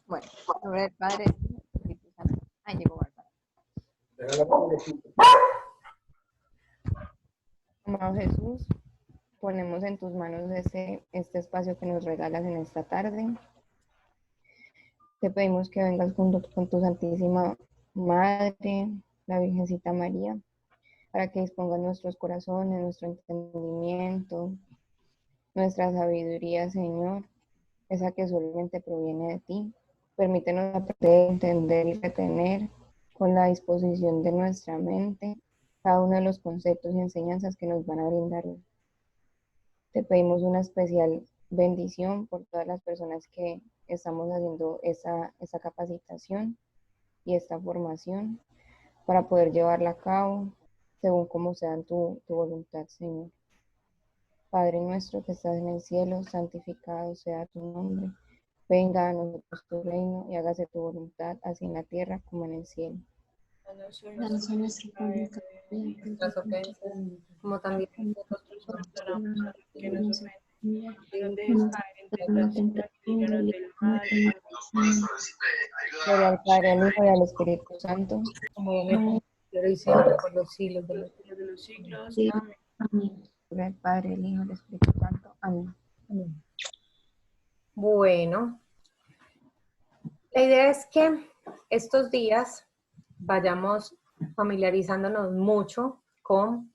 Bueno, en nombre del Padre, del Espíritu Santo. Ahí llegó Bárbara. Amado Jesús, ponemos en tus manos este espacio que nos regalas en esta tarde. Te pedimos que vengas junto con tu Santísima Madre, la Virgencita María, para que dispongas nuestros corazones, nuestro entendimiento, nuestra sabiduría, Señor, esa que solamente proviene de ti. Permítenos aprender, entender y retener con la disposición de nuestra mente cada uno de los conceptos y enseñanzas que nos van a brindar hoy. Te pedimos una especial bendición por todas las personas que estamos haciendo esa capacitación y esta formación para poder llevarla a cabo según como sea tu voluntad, Señor. Padre nuestro que estás en el cielo, santificado sea tu nombre. Venga a nosotros tu reino y hágase tu voluntad, así en la tierra como en el cielo. Danos nuestro pan cada día, Nuestras ofensas, como también nosotros perdonamos a los que nos ofenden. No nos dejes caer en tentación y líbranos del mal. Gloria al Padre, al Hijo y al Espíritu Santo. Como en el cielo y siempre, por los siglos de los siglos. Amén. Amén. Gloria al Padre, al Hijo y al Espíritu Santo. Amén. Amén. Bueno, la idea es que estos días vayamos familiarizándonos mucho con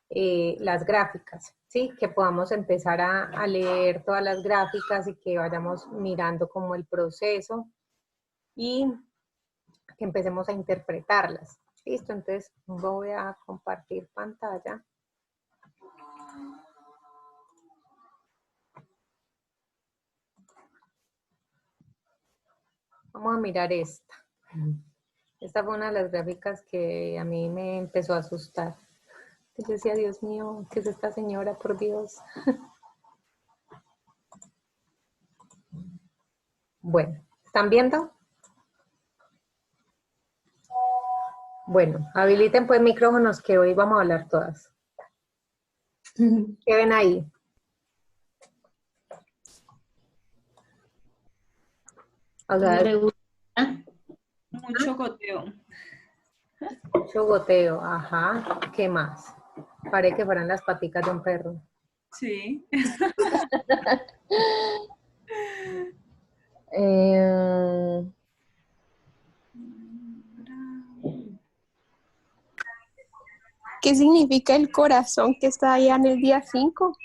las gráficas, ¿sí? Que podamos empezar a leer todas las gráficas y que vayamos mirando como el proceso y que empecemos a interpretarlas. ¿Listo? Entonces voy a compartir pantalla. Vamos a mirar esta. Esta fue una de las gráficas que a mí me empezó a asustar. Yo decía, Dios mío, ¿qué es esta señora, por Dios? Bueno, ¿están viendo? Bueno, habiliten pues micrófonos que hoy vamos a hablar todas. ¿Qué ven ahí? O sea, Mucho goteo. mucho goteo, ajá. ¿Qué más? Parece que fueran las paticas de un perro. Sí. ¿Qué significa el corazón que está allá en el día 5?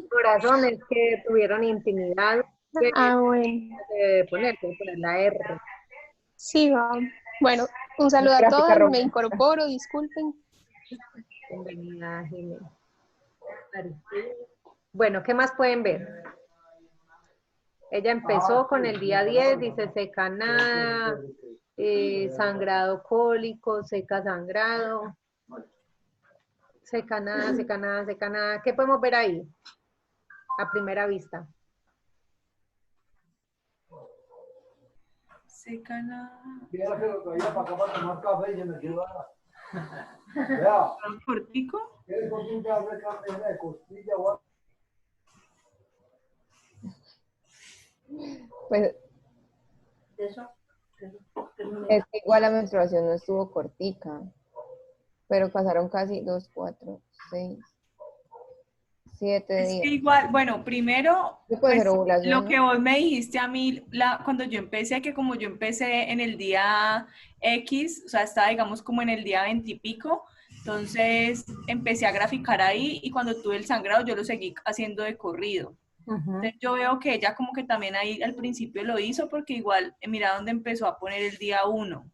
Corazones que tuvieron intimidad. ¿Qué Bueno. debe poner? Debe poner la R. Sí, va. Bueno, un saludo a Gráfica todos, roja. me incorporo, disculpen. Bienvenida, Jiménez. Bueno, ¿qué más pueden ver? Ella empezó con el día 10, dice seca nada, sangrado cólico, seca sangrado, seca nada, seca nada, seca nada. ¿Qué podemos ver ahí? A primera vista. Seca nada. ¿Cortico? Pues es que igual la menstruación no estuvo cortica, pero pasaron casi 2, 4, 6, 7 Es días. que igual, bueno, primero, ¿Qué puede pues ser ovulación, lo no? que vos me dijiste a mí cuando yo empecé, que como yo empecé en el día X, o sea, estaba digamos como en el día 20 y pico, entonces empecé a graficar ahí y cuando tuve el sangrado yo lo seguí haciendo de corrido. Entonces yo veo que ella como que también ahí al principio lo hizo porque igual, mira dónde empezó a poner el día 1.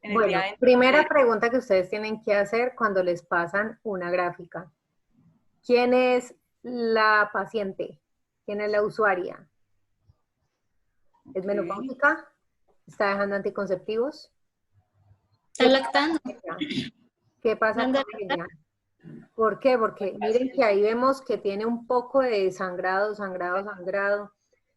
En el Bueno, día 20. primera pregunta que ustedes tienen que hacer cuando les pasan una gráfica. ¿Quién es la paciente? ¿Quién es la usuaria? ¿Es menopáusica? ¿Está dejando anticonceptivos? Está lactando. ¿Qué pasa con ella? ¿Por qué? Porque miren que ahí vemos que tiene un poco de sangrado, sangrado, sangrado.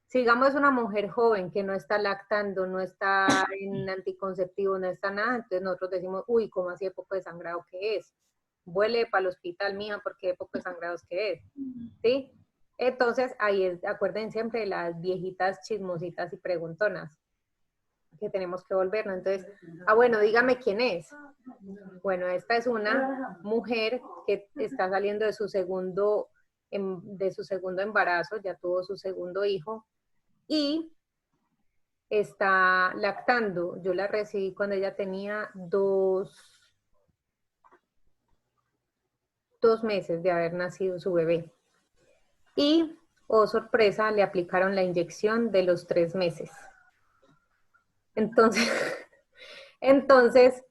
Si digamos es una mujer joven que no está lactando, no está en anticonceptivo, no está nada, entonces nosotros decimos, uy, ¿cómo así de poco de sangrado que es? Vuele para el hospital, mija, porque de poco de sangrados que es. ¿Sí? Entonces, ahí es, acuerden siempre de las viejitas chismositas y preguntonas que tenemos que volvernos. Entonces, bueno, dígame quién es. Bueno, esta es una mujer que está saliendo de su segundo embarazo, ya tuvo su segundo hijo y está lactando. Yo la recibí cuando ella tenía dos meses de haber nacido su bebé. Y, oh sorpresa, le aplicaron la inyección de los 3 meses. Entonces,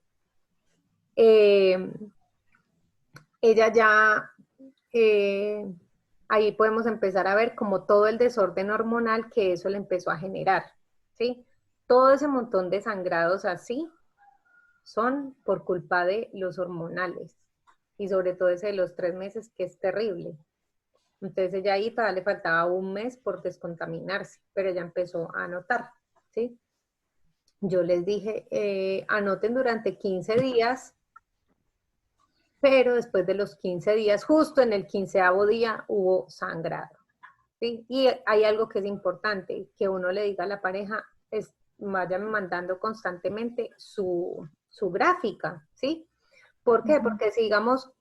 ella ya, ahí podemos empezar a ver como todo el desorden hormonal que eso le empezó a generar, ¿sí? Todo ese montón de sangrados así son por culpa de los hormonales y sobre todo ese de los 3 meses que es terrible. Entonces ella ahí todavía le faltaba 1 mes por descontaminarse, pero ella empezó a anotar, ¿sí? Yo les dije, anoten durante 15 días, pero después de los 15 días, justo en el 15º día, hubo sangrado, ¿sí? Y hay algo que es importante, que uno le diga a la pareja, vayan mandando constantemente su gráfica, ¿sí? ¿Por qué? Porque si digamos,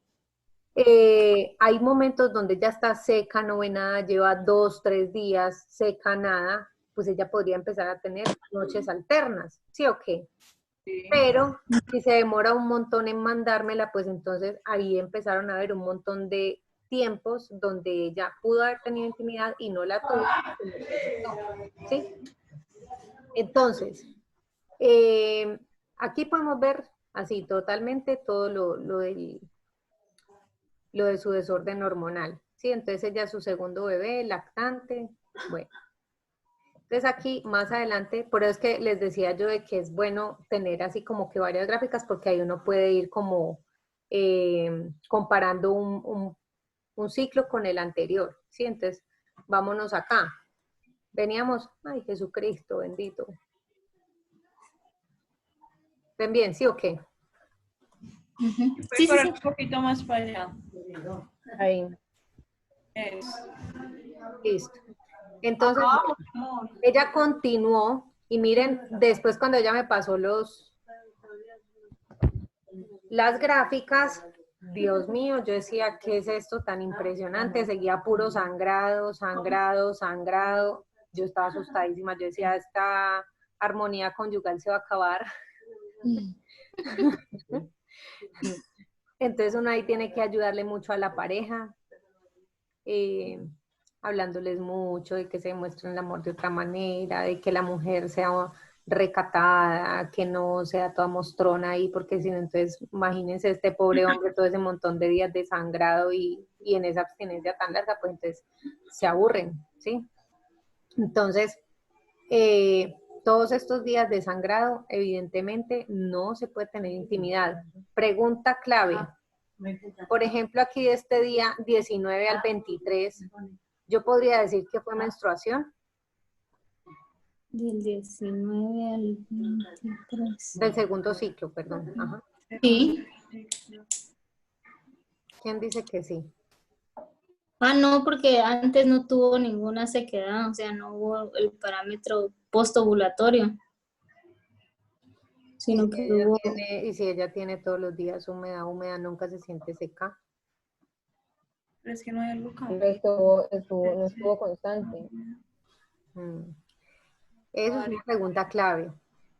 hay momentos donde ya está seca, no ve nada, lleva 2, 3 días seca, nada, pues ella podría empezar a tener noches alternas, ¿sí o qué? Sí. Pero si se demora un montón en mandármela, pues entonces ahí empezaron a haber un montón de tiempos donde ella pudo haber tenido intimidad y no la tuvo, ¿sí? Entonces, aquí podemos ver así totalmente todo lo de su desorden hormonal, ¿sí? Entonces ella su segundo bebé, lactante, bueno. Entonces aquí más adelante, por eso es que les decía yo de que es bueno tener así como que varias gráficas porque ahí uno puede ir como comparando un ciclo con el anterior, ¿sí? Entonces vámonos acá. Veníamos, ay Jesucristo, bendito. ¿Ven bien, sí o qué? Voy a correr un poquito más para allá. Ahí. Eso. Listo. Entonces, ella continuó y miren, después cuando ella me pasó las gráficas, Dios mío, yo decía, ¿qué es esto tan impresionante? Seguía puro sangrado, sangrado, sangrado. Yo estaba asustadísima, yo decía, esta armonía conyugal se va a acabar. Entonces uno ahí tiene que ayudarle mucho a la pareja, hablándoles mucho de que se muestren el amor de otra manera, de que la mujer sea recatada, que no sea toda mostrona ahí, porque si no, entonces imagínense este pobre hombre todo ese montón de días de sangrado y en esa abstinencia tan larga, pues entonces se aburren, ¿sí? Entonces, todos estos días de sangrado, evidentemente no se puede tener intimidad. Pregunta clave. Por ejemplo, aquí de este día 19 al 23, yo podría decir que fue menstruación. Del 19 al 23. Del segundo ciclo, perdón. Ajá. Sí. ¿Quién dice que sí? Ah, no, porque antes no tuvo ninguna sequedad, o sea, no hubo el parámetro postovulatorio, sino que hubo... Y si ella tiene todos los días húmeda, nunca se siente seca. Pero es que no hay algo acá. No estuvo constante. Eso es una pregunta clave.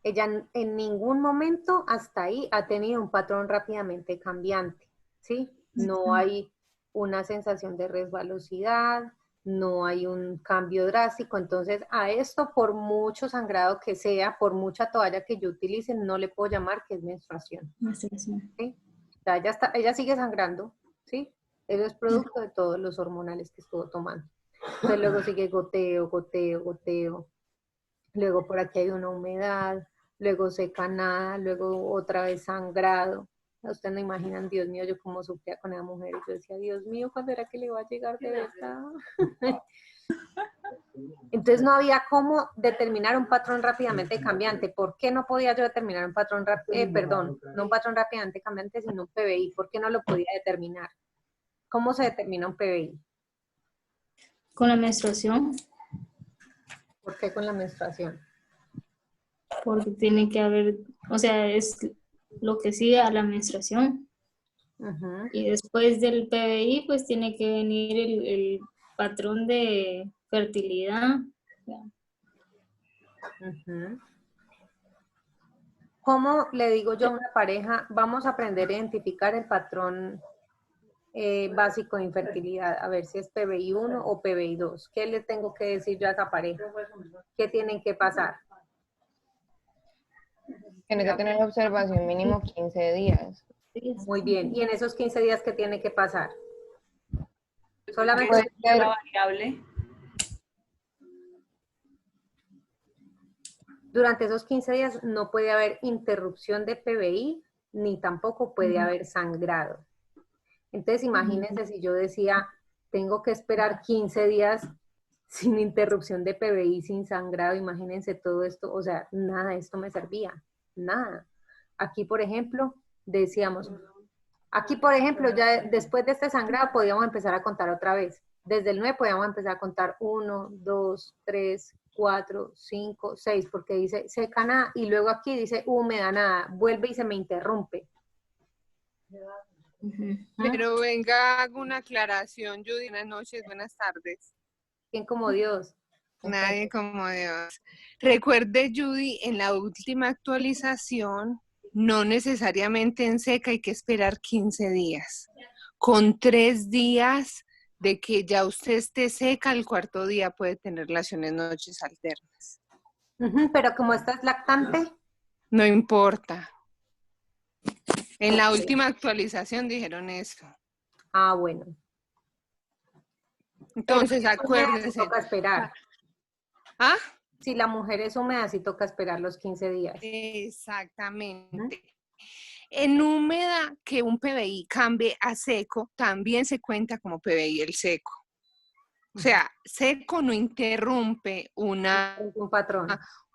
Ella en ningún momento hasta ahí ha tenido un patrón rápidamente cambiante, ¿sí? No hay una sensación de resbalosidad, no hay un cambio drástico. Entonces, a esto, por mucho sangrado que sea, por mucha toalla que yo utilice, no le puedo llamar que es menstruación. ¿Sí? O sea, ella sigue sangrando, ¿sí? Eso es producto de todos los hormonales que estuvo tomando. Entonces, luego sigue goteo, goteo, goteo. Luego por aquí hay una humedad, luego seca nada, luego otra vez sangrado. Ustedes no imaginan, Dios mío, yo cómo sufría con esa mujer. Y yo decía, Dios mío, ¿cuándo era que le iba a llegar de verdad? Entonces no había cómo determinar un patrón rápidamente cambiante. ¿Por qué no podía yo determinar un patrón no un patrón rápidamente cambiante, sino un PBI? ¿Por qué no lo podía determinar? ¿Cómo se determina un PBI? Con la menstruación, ¿Por qué con la menstruación? porque tiene que haber, o sea, es lo que sigue a la menstruación. Ujú, Y después del PBI, pues tiene que venir el patrón de fertilidad. ujú. ¿Cómo le digo yo a una pareja, vamos a aprender a identificar el patrón básico de infertilidad, a ver si es PBI 1 o PBI 2? ¿Qué le tengo que decir yo a esa pareja? ¿Qué tienen que pasar? Tiene que tener observación mínimo 15 días. Muy bien. ¿Y en esos 15 días qué tiene que pasar? Solamente Puede Es ser, la variable. durante esos 15 días no puede haber interrupción de PBI ni tampoco puede haber sangrado. Entonces, imagínense si yo decía, tengo que esperar 15 días sin interrupción de PBI, sin sangrado, imagínense todo esto, o sea, nada de esto me servía, nada. Aquí, por ejemplo, decíamos, aquí, por ejemplo, ya después de este sangrado podíamos empezar a contar otra vez. Desde el 9 podíamos empezar a contar 1, 2, 3, 4, 5, 6, porque dice seca nada, y luego aquí dice húmeda nada, vuelve y se me interrumpe. Pero venga, hago una aclaración, Judy. Buenas noches, buenas tardes. ¿Quién como Dios? Nadie como Dios. Recuerde, Judy, en la última actualización, no necesariamente en seca hay que esperar 15 días. Con 3 días de que ya usted esté seca, el cuarto día puede tener relaciones noches alternas. Pero como esta es lactante. No importa. En la última actualización dijeron eso. Ah, bueno. Entonces, Pero si es húmeda, sí acuérdese. toca esperar. ¿Ah? Si la mujer es húmeda, sí toca esperar los 15 días. Exactamente. En húmeda, que un PBI cambie a seco, también se cuenta como PBI el seco. O sea, seco no interrumpe Un patrón.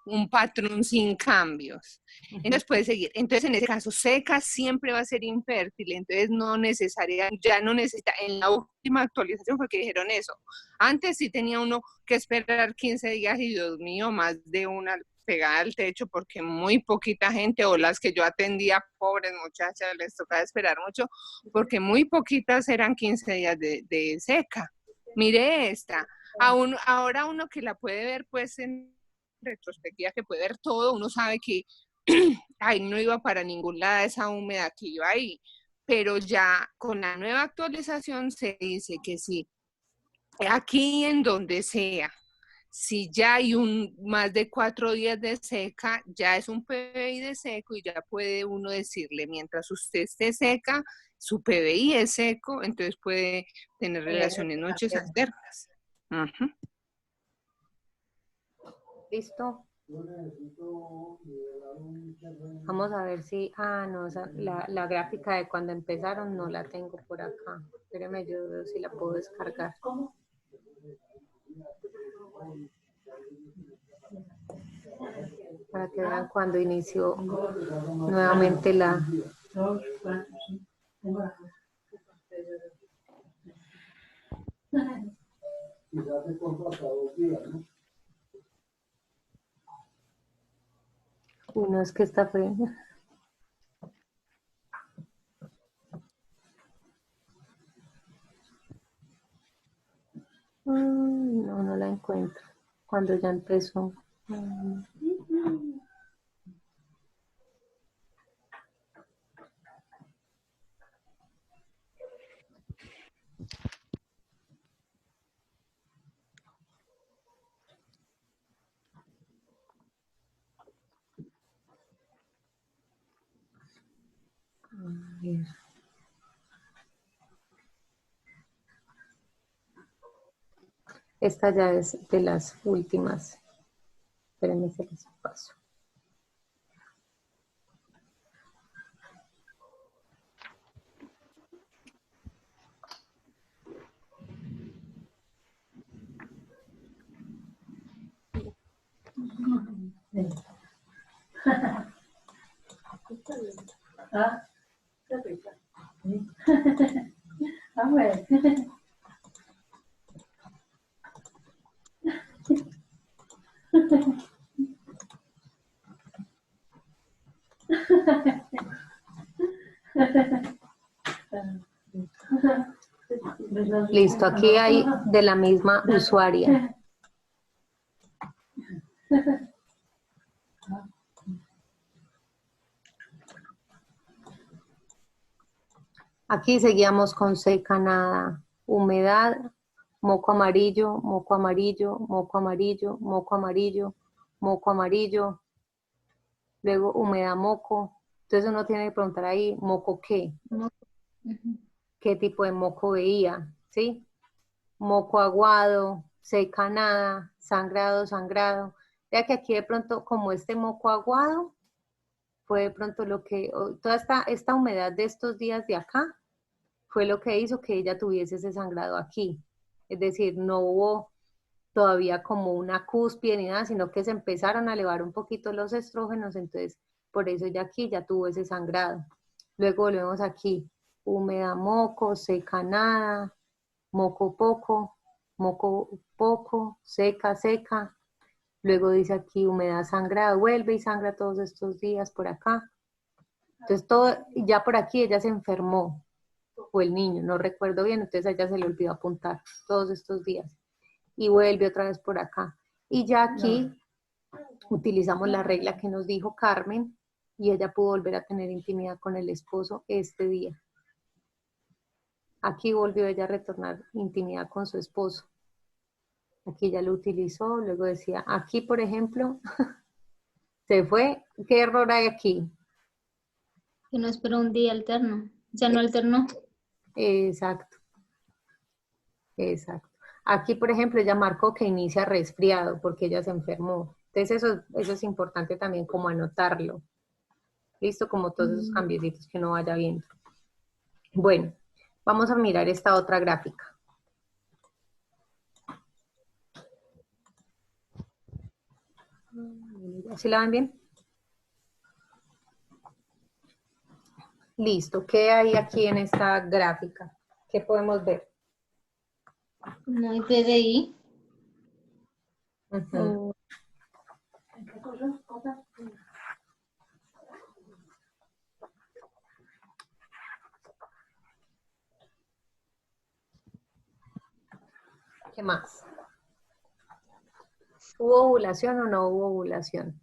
un patrón sin cambios. Entonces puede seguir. Entonces, en ese caso, seca siempre va a ser infértil, entonces no necesaria, ya no necesita. En la última actualización fue que dijeron eso. Antes sí tenía uno que esperar 15 días y Dios mío, más de una pegada al techo porque muy poquita gente o las que yo atendía, pobres muchachas, les tocaba esperar mucho porque muy poquitas eran 15 días de seca. Mire esta. Ahora uno que la puede ver pues en retrospectiva, que puede ver todo, uno sabe que ahí no iba para ningún lado esa humedad que iba ahí, pero ya con la nueva actualización se dice que sí, aquí en donde sea, si ya hay más de 4 días de seca, ya es un PBI de seco y ya puede uno decirle, mientras usted esté seca, su PBI es seco, entonces puede tener relaciones noches alternas. Uh-huh. ¿Listo? Vamos a ver si... Ah, no, la gráfica de cuando empezaron no la tengo por acá. Espéreme, yo veo si la puedo descargar. Para que vean cuando inició nuevamente la... Uno es que está feo. No, no la encuentro. Cuando ya empezó. Esta ya es de las últimas. Espérenme, se les paso. Listo, aquí hay de la misma usuaria. Aquí seguíamos con seca, nada, humedad, moco amarillo, moco amarillo, moco amarillo, moco amarillo, moco amarillo, luego humedad moco. Entonces uno tiene que preguntar ahí, ¿moco qué? ¿Qué tipo de moco veía? ¿Sí? Moco aguado, seca, nada, sangrado, sangrado. Vea que aquí de pronto, como este moco aguado, fue de pronto lo que, toda esta humedad de estos días de acá, fue lo que hizo que ella tuviese ese sangrado aquí. Es decir, no hubo todavía como una cúspide ni nada, sino que se empezaron a elevar un poquito los estrógenos, entonces por eso ya aquí ya tuvo ese sangrado. Luego volvemos aquí, húmeda moco, seca nada, moco poco, seca, seca. Luego dice aquí humedad sangrada, vuelve y sangra todos estos días por acá. Entonces todo, ya por aquí ella se enfermó, o el niño, no recuerdo bien, entonces a ella se le olvidó apuntar todos estos días. Y vuelve otra vez por acá. Y ya aquí utilizamos la regla que nos dijo Carmen y ella pudo volver a tener intimidad con el esposo este día. Aquí volvió ella a retornar intimidad con su esposo. Aquí ya lo utilizó, luego decía, aquí por ejemplo, se fue. ¿Qué error hay aquí? Que no esperó un día alterno. Ya no alternó. Exacto, exacto. Aquí, por ejemplo, ella marcó que inicia resfriado porque ella se enfermó. Entonces eso es importante también como anotarlo. Listo, como todos esos cambios que uno vaya viendo. Bueno, vamos a mirar esta otra gráfica. ¿Sí la ven bien? Listo, ¿qué hay aquí en esta gráfica? ¿Qué podemos ver? No hay PDI. Ujú. ¿Qué más? ¿Hubo ovulación o no hubo ovulación?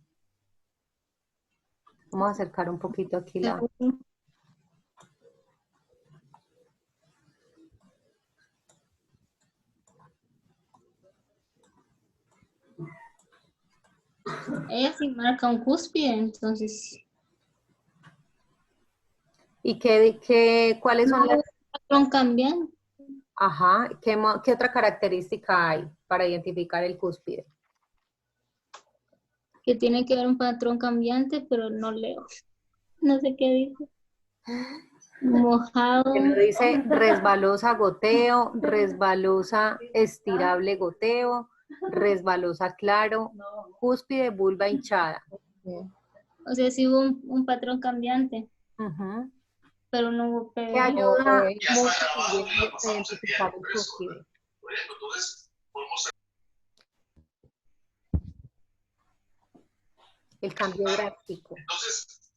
Vamos a acercar un poquito aquí la... Ella sí marca un cúspide, entonces. ¿Y cuáles son No, las... un patrón cambiante. Ajá, ¿qué otra característica hay para identificar el cúspide? Que tiene que ver un patrón cambiante, pero no leo. No sé qué dice. Mojado. Que nos dice resbalosa goteo, resbalosa estirable goteo, resbalosa claro, cúspide vulva hinchada. O sea, sí hubo un patrón cambiante, Ujú. pero no hubo Que PDI. ayuda mucho también a identificar el cúspide. El cambio drástico. Entonces,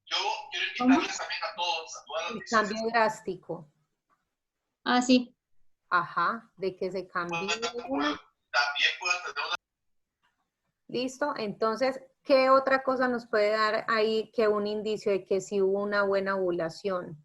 yo quiero invitarles también a todos, a todas las El cambio drástico. Ah, sí. Ajá, de que se cambie una. también puedan tener una... Listo, entonces, ¿qué otra cosa nos puede dar ahí que un indicio de que sí hubo una buena ovulación?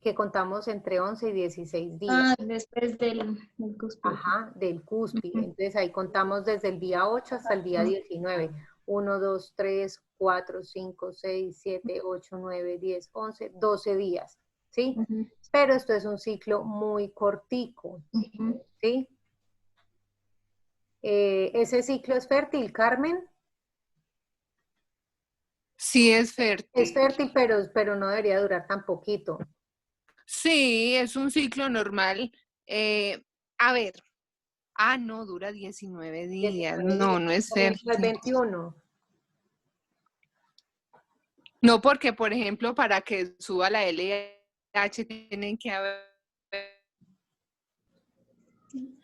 Que contamos entre 11 y 16 días. Ah, después del cúspide. Ajá, del cúspide. Entonces ahí contamos desde el día 8 hasta el día 19. 1, 2, 3, 4, 5, 6, 7, 8, 9, 10, 11, 12 días. ¿Sí? Ujú, Pero esto es un ciclo muy cortico. ujú. ¿Sí? ¿Ese ciclo es fértil, Carmen? Sí, es Es fértil. fértil, pero no debería durar tan poquito. Sí, es un ciclo normal. A ver. Ah, no, dura 19 días. 19 No, días. no es Por ejemplo, el fértil. 21. No, porque, por ejemplo, para que suba la LH tienen que haber... Tiene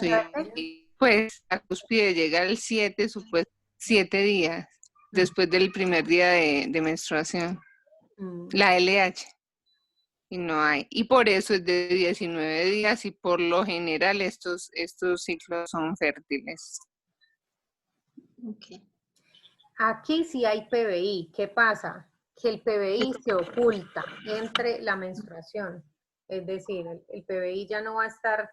que haber... Sí, pues la cúspide llega al 7, supuesto, 7 días. después del primer día de menstruación, la LH. Y no hay. Y por eso es de 19 días y por lo general estos ciclos son fértiles. Ok. Aquí sí hay PBI. ¿Qué pasa? Que el PBI se oculta entre la menstruación. Es decir, el PBI ya no va a estar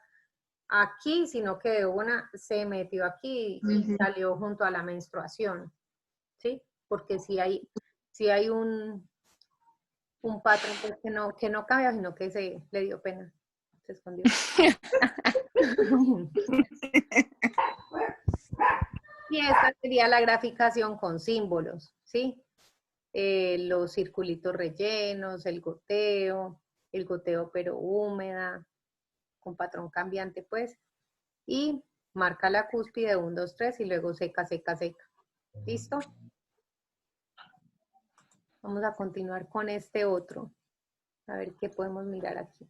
aquí, sino que de una se metió aquí y salió junto a la menstruación. ¿Sí? Porque si hay un patrón pues, que no cambia, sino que se le dio pena. Se escondió. Y esta sería la graficación con símbolos, ¿sí? Los circulitos rellenos, el goteo pero húmeda, con patrón cambiante, pues. Y marca la cúspide 1, 2, 3 y luego seca, seca, seca. ¿Listo? Vamos a continuar con este otro. A ver qué podemos mirar aquí.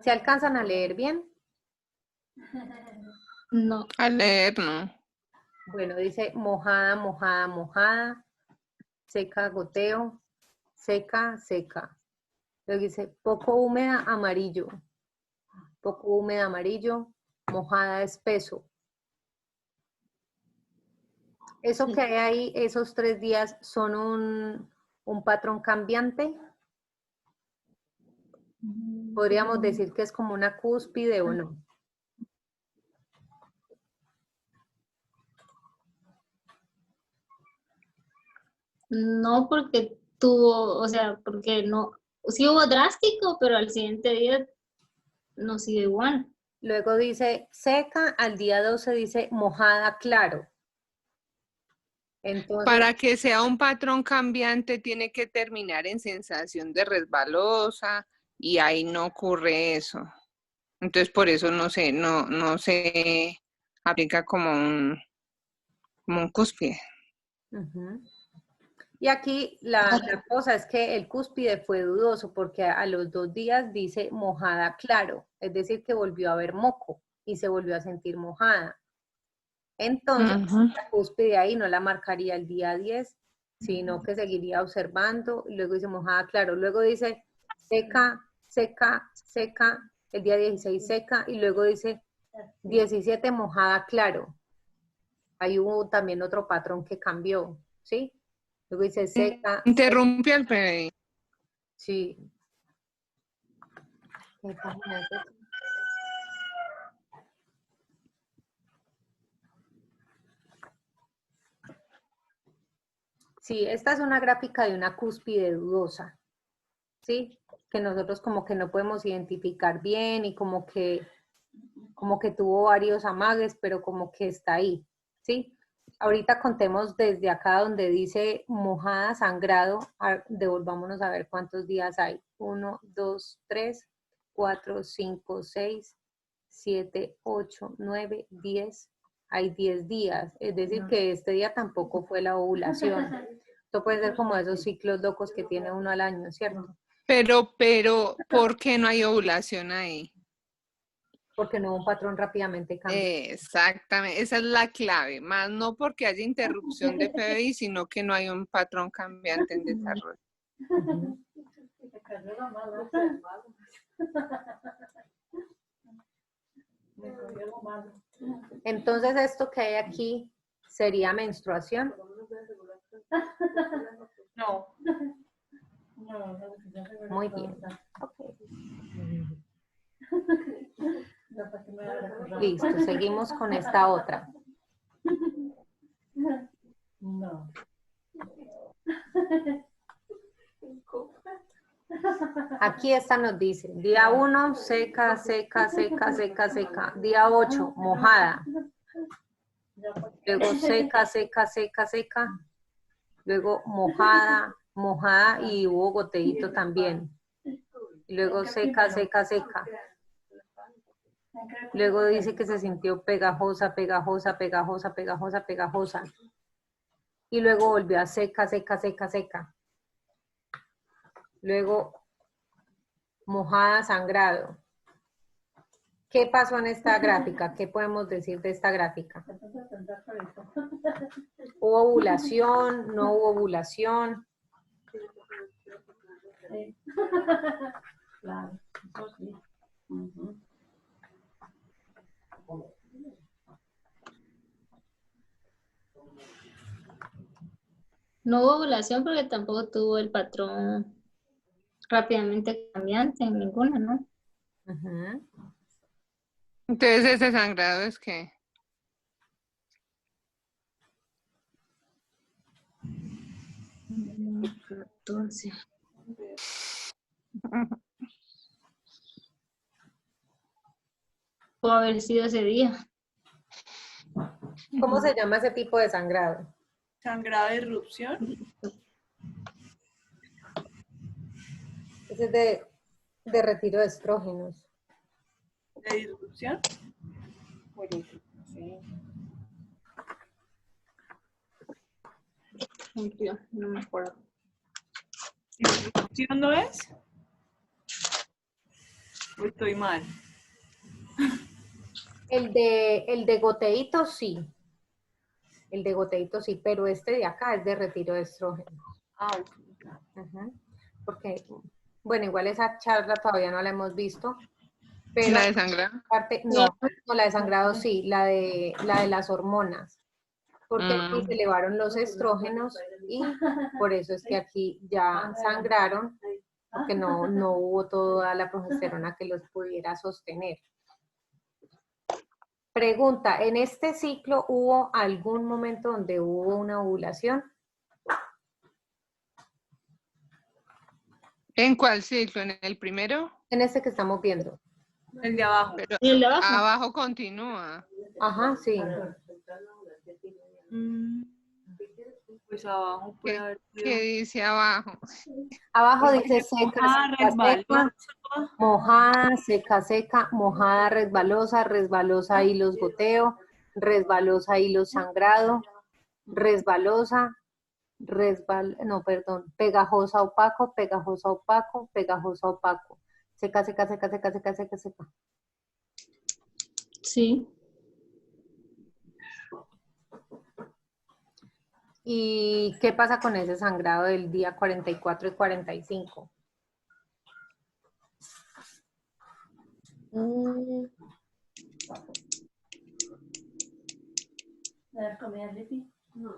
¿Se alcanzan a leer bien? No. A leer, ¿no? Bueno, dice mojada, mojada, mojada, seca, goteo, seca, seca. Luego dice poco húmeda, amarillo. Poco húmeda, amarillo, mojada, espeso. Eso que hay ahí, esos 3 días, son un patrón cambiante. Podríamos decir que es como una cúspide o no. No porque tuvo, o sea, porque no, sí hubo drástico, pero al siguiente día no sigue igual. Luego dice seca, al día 12 dice mojada, claro. Entonces, Para que sea un patrón cambiante tiene que terminar en sensación de resbalosa y ahí no ocurre eso. Entonces por eso no se aplica como un cúspide. Y aquí la cosa es que el cúspide fue dudoso porque a los 2 días dice mojada claro, es decir que volvió a haber moco y se volvió a sentir mojada. Entonces, la cúspide ahí no la marcaría el día 10, sino que seguiría observando, y luego dice mojada claro, luego dice seca, seca, seca, el día 16 seca, y luego dice 17 mojada claro. Ahí hubo también otro patrón que cambió, ¿sí? Luego dice seca. Interrumpe el PBI. Sí. ¿Qué página es esa? Sí, esta es una gráfica de una cúspide dudosa, ¿sí? Que nosotros como que no podemos identificar bien y como que tuvo varios amagues, pero como que está ahí, ¿sí? Ahorita contemos desde acá donde dice mojada, sangrado, devolvámonos a ver cuántos días hay. 1, 2, 3, 4, 5, 6, 7, 8, 9, 10. Hay 10 días, es decir que este día tampoco fue la ovulación. Esto puede ser como esos ciclos locos que tiene uno al año, ¿cierto? Pero, ¿por qué no hay ovulación ahí? Porque no hubo un patrón rápidamente cambiante. Exactamente, esa es la clave, más no porque haya interrupción de PBI, sino que no hay un patrón cambiante en desarrollo. Entonces esto que hay aquí sería menstruación. No. Muy bien. Okay. Listo, seguimos con esta otra. No. Aquí esta nos dice, día 1, seca, seca, seca, seca, seca. Día 8, mojada. Luego seca, seca, seca, seca. Luego mojada, mojada y hubo goteíto también. Y luego seca, seca, seca. Luego dice que se sintió pegajosa, pegajosa, pegajosa, pegajosa, pegajosa. Y luego volvió a seca, seca, seca, seca. Luego mojada, sangrado. ¿Qué pasó en esta gráfica? ¿Qué podemos decir de esta gráfica? ¿Hubo ovulación? ¿No hubo ovulación? Claro, eso sí. Ujú. No hubo ovulación porque tampoco tuvo el patrón rápidamente cambiante en ninguna, ¿no? Ujú. Entonces ese sangrado es que... 14. Pudo haber sido ese día. ¿Cómo se llama ese tipo de sangrado? Sangrado de irrupción. Ese es de retiro de estrógenos. De irrupción. Sí. Cumplió, no me acuerdo. ¿Irrupción no es? ¿O estoy mal? El de goteíto sí. El de goteíto sí, pero este de acá es de retiro de estrógenos. Ah, ok. Ujú. Porque, bueno, igual esa charla todavía no la hemos visto, pero ¿La de sangrado? no, la de sangrado sí, la de las hormonas, porque aquí se elevaron los estrógenos y por eso es que aquí ya sangraron, porque no hubo toda la progesterona que los pudiera sostener. Pregunta, ¿en este ciclo hubo algún momento donde hubo una ovulación? ¿En cuál ciclo? ¿En el primero? En este que estamos viendo. El de abajo. Pero ¿Y el de abajo? abajo continúa. Ajá, sí. Mm, Pues abajo puede haber sido. ¿Qué dice abajo? Abajo dice Mojada, seca, seca, resbalosa. mojada, seca, seca, mojada, resbalosa, resbalosa y los goteo, resbalosa y los sangrado, resbalosa, pegajosa, opaco, pegajosa, opaco, pegajosa, opaco. Seca, seca, seca, seca, seca, seca, seca. Sí. ¿Y qué pasa con ese sangrado del día 44 y 45? ¿La comida Lipi? No.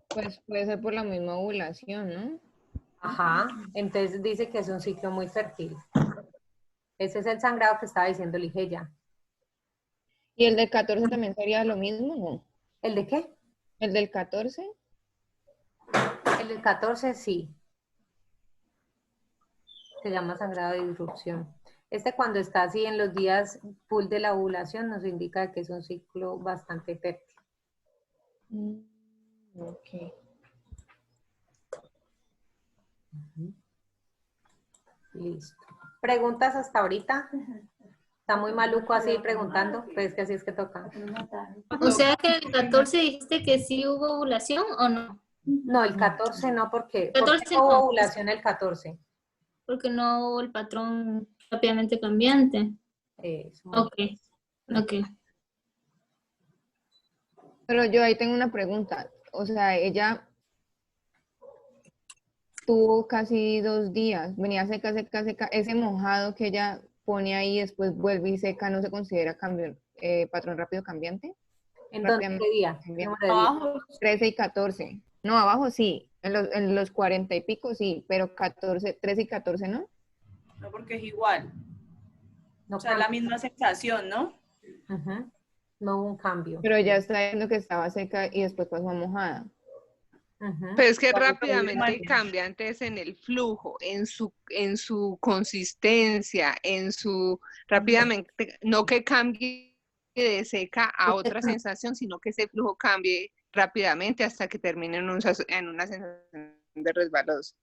Pues puede ser por la misma ovulación, ¿no? Ajá, entonces dice que es un ciclo muy fértil. Ese es el sangrado que estaba diciendo Ligeia. ¿Y el del 14 también sería lo mismo, no? ¿El de qué? ¿El del 14? El del 14 sí. Se llama sangrado de disrupción. Este cuando está así en los días full de la ovulación nos indica que es un ciclo bastante fértil. Ok. Listo. ¿Preguntas hasta ahorita? Está muy maluco así preguntando, pues que así es que toca. O sea que el 14 dijiste que sí hubo ovulación o no. No, el 14 no, porque 14 hubo no. ovulación el 14. Porque no hubo el patrón rápidamente cambiante. Eso. Ok, ok. Pero yo ahí tengo una pregunta. O sea, ella tuvo casi 2 días, venía seca, seca, seca. Ese mojado que ella pone ahí y después vuelve y seca, ¿no se considera cambio, patrón rápido cambiante? ¿En dónde? ¿Qué día? Cambiante. Número de día. Abajo. 13 y 14. No, abajo sí. En los 40 y pico sí, pero 14, 13 y 14 no. No, porque es igual. No O sea, la cambia. misma sensación, ¿no? Ujú. No hubo un cambio. Pero ella está diciendo que estaba seca y después pasó a mojada. Ujú. Pero es que Cuando rápidamente se cambiante es en el flujo, en su consistencia, rápidamente, no que cambie de seca a otra sensación, sino que ese flujo cambie rápidamente hasta que termine en una sensación de resbaloso.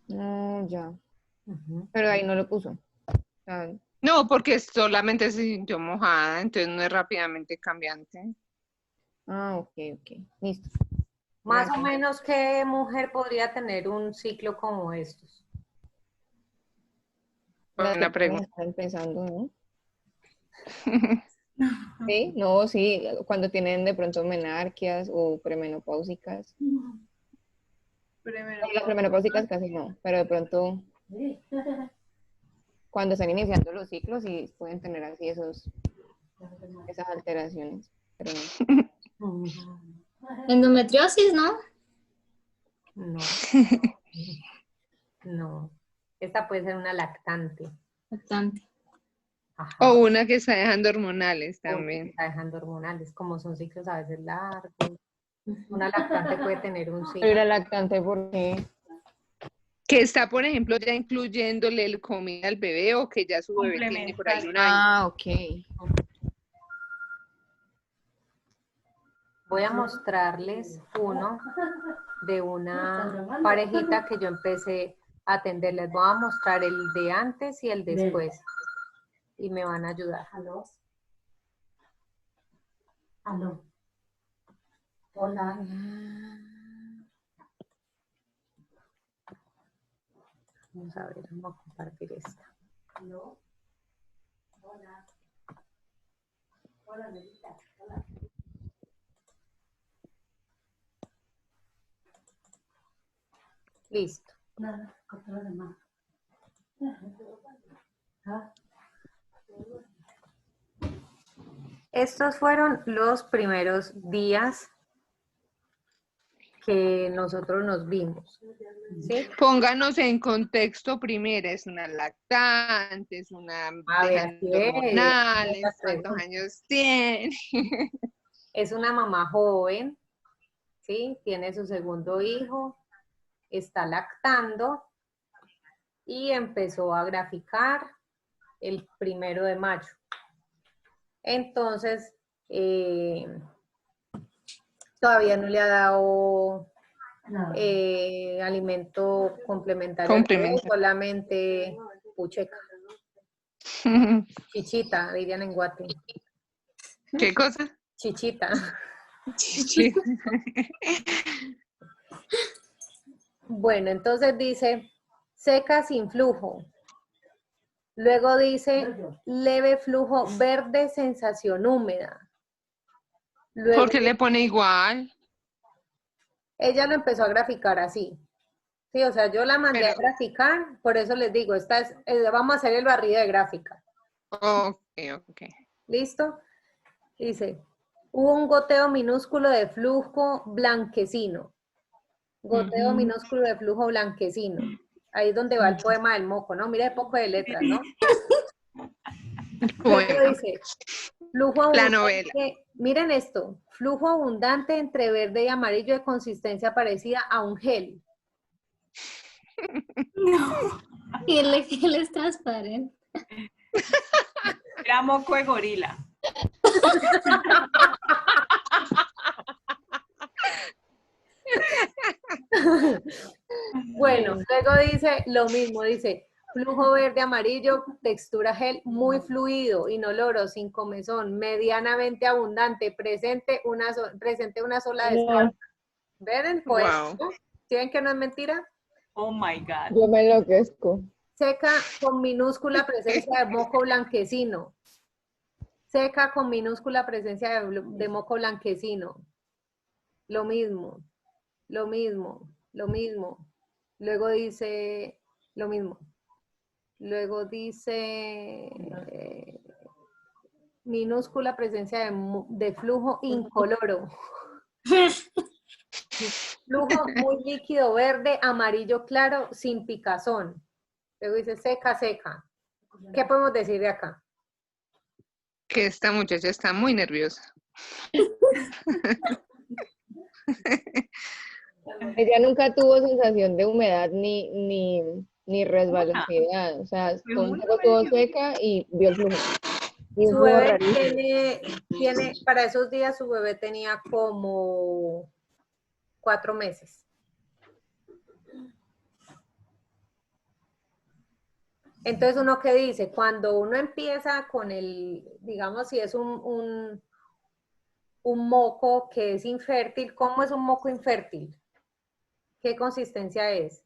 No, ya. Ujú. Pero ahí no lo puso. O sea, No, porque solamente se sintió mojada, entonces no es rápidamente cambiante. ok, ok. Listo. Más o menos, ¿qué mujer podría tener un ciclo como estos? Las que Buena apenas pregunta. están empezando, ¿no? Sí, no, sí, cuando tienen de pronto menarquias o premenopáusicas. Las premenopáusicas casi no, pero de pronto Sí. cuando están iniciando los ciclos sí pueden tener así esas alteraciones, pero no. Endometriosis, ¿no? No, no. Esta puede ser una lactante. Bastante. Ajá. O una que está dejando hormonales O que también. está dejando hormonales, como son ciclos a veces largos. Una lactante puede tener un Pero ciclo. la lactante, porque Que está, por ejemplo, ya incluyéndole el comida al bebé o que ya su bebé tiene por ahí un año. ah, ok. Voy a mostrarles uno de una parejita que yo empecé a atender. Les voy a mostrar el de antes y el después. Y me van a ayudar. Aló. Aló. Hola. Vamos a ver, vamos a compartir esta. Aló. Hola. Hola, Melita. Hola. Listo. Nada, contra de más. ¿Ah? Estos fueron los primeros días que nosotros nos vimos. ¿Sí? Pónganos en contexto primero, es una lactante, es una A ver, dejando así es, hormonales, las ¿cuántos preguntas. años tiene? Es una mamá joven, ¿sí? Tiene su segundo hijo, está lactando y empezó a graficar el 1 de mayo. Entonces, todavía no le ha dado No. alimento complementario al bebé, Complementa. solamente pucheca, chichita, dirían en Guate. ¿Qué cosa? Chichita. Chichi. Bueno, entonces dice seca sin flujo. Luego dice leve flujo verde, sensación húmeda. Luego ¿Por qué le pone igual? ella lo empezó a graficar así. Sí, o sea, yo la mandé a Pero, graficar, por eso les digo, vamos a hacer el barrido de gráfica. ok, ok. ¿Listo? Dice, hubo un goteo minúsculo de flujo blanquecino. Goteo minúsculo de flujo blanquecino. Ahí es donde va el poema del moco, ¿no? Mira, hay poco de letras, ¿no? Luego Bueno, dice, flujo la abundante, novela. miren esto, flujo abundante entre verde y amarillo de consistencia parecida a un gel. Y él es transparente. Era moco de gorila. Bueno, luego dice lo mismo, dice flujo verde amarillo, textura gel muy fluido, inoloro, sin comezón, medianamente abundante, presente una sola descarga. ¿Ven el poema? Wow. ¿Sí ven que no es mentira? Oh my God. Yo me enloquezco. Seca con minúscula presencia de moco blanquecino. Seca con minúscula presencia de moco blanquecino. Lo mismo, lo mismo, lo mismo. Luego dice lo mismo. Luego dice minúscula presencia de flujo incoloro. Flujo muy líquido verde, amarillo claro, sin picazón. Luego dice seca, seca. ¿Qué podemos decir de acá? Que esta muchacha está muy nerviosa. Ella nunca tuvo sensación de humedad ni resbalosidad. O sea, todo un poco estuvo seca y vio el flujo. Y un Su flujo bebé rarísimo. para esos días su bebé tenía como 4 meses. Entonces, uno que dice, cuando uno empieza con el, digamos, si es un un moco que es infértil. ¿Cómo es un moco infértil? ¿Qué consistencia es?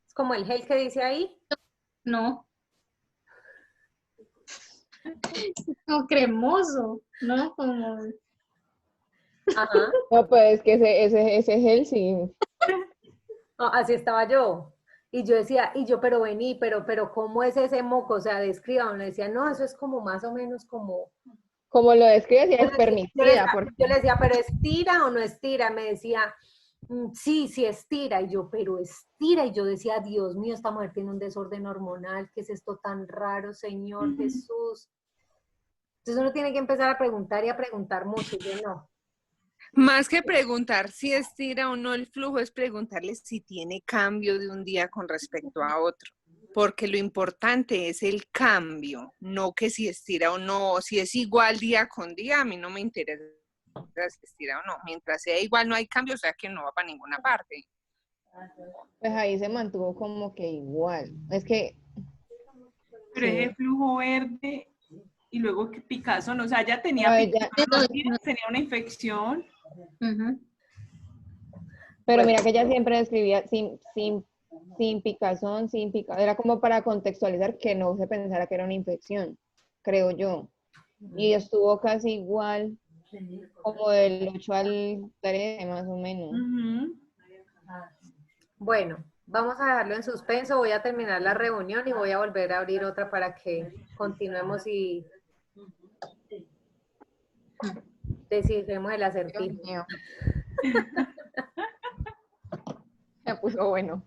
¿Es como el gel que dice ahí? No. Como cremoso, ¿no? Como... Ajá. No, pues es que ese gel sí. No, así estaba yo. Y yo decía, pero vení, pero ¿cómo es ese moco? O sea, describa. Me decía, no, eso es como más o menos como... Como lo describes, ya Yo es le permitida, porque yo le decía, pero ¿estira o no estira? Me decía, sí, sí estira. Y yo, pero estira. Y yo decía, Dios mío, esta mujer tiene un desorden hormonal. ¿Qué es esto tan raro, Señor Jesús? Entonces uno tiene que empezar a preguntar y a preguntar mucho. Y yo no. Más que preguntar si estira o no el flujo, es preguntarle si tiene cambio de un día con respecto a otro. Porque lo importante es el cambio, no que si estira o no, si es igual día con día, a mí no me interesa si estira o no. Mientras sea igual, no hay cambio, o sea que no va para ninguna parte. pues ahí se mantuvo como que igual. Es que, Pero sí. ese flujo verde y luego que picazón, o sea, ya tenía No, picazón ella, unos días, tenía una infección. Ujú. pero Bueno, mira que ella siempre describía sin picazón, sin picazón. Era como para contextualizar que no se pensara que era una infección, creo yo. Y estuvo casi igual como del 8 al 13, más o menos. Ujú. bueno, vamos a dejarlo en suspenso. Voy a terminar la reunión y voy a volver a abrir otra para que continuemos y descifremos el Dios acertijo. mío. Se puso bueno.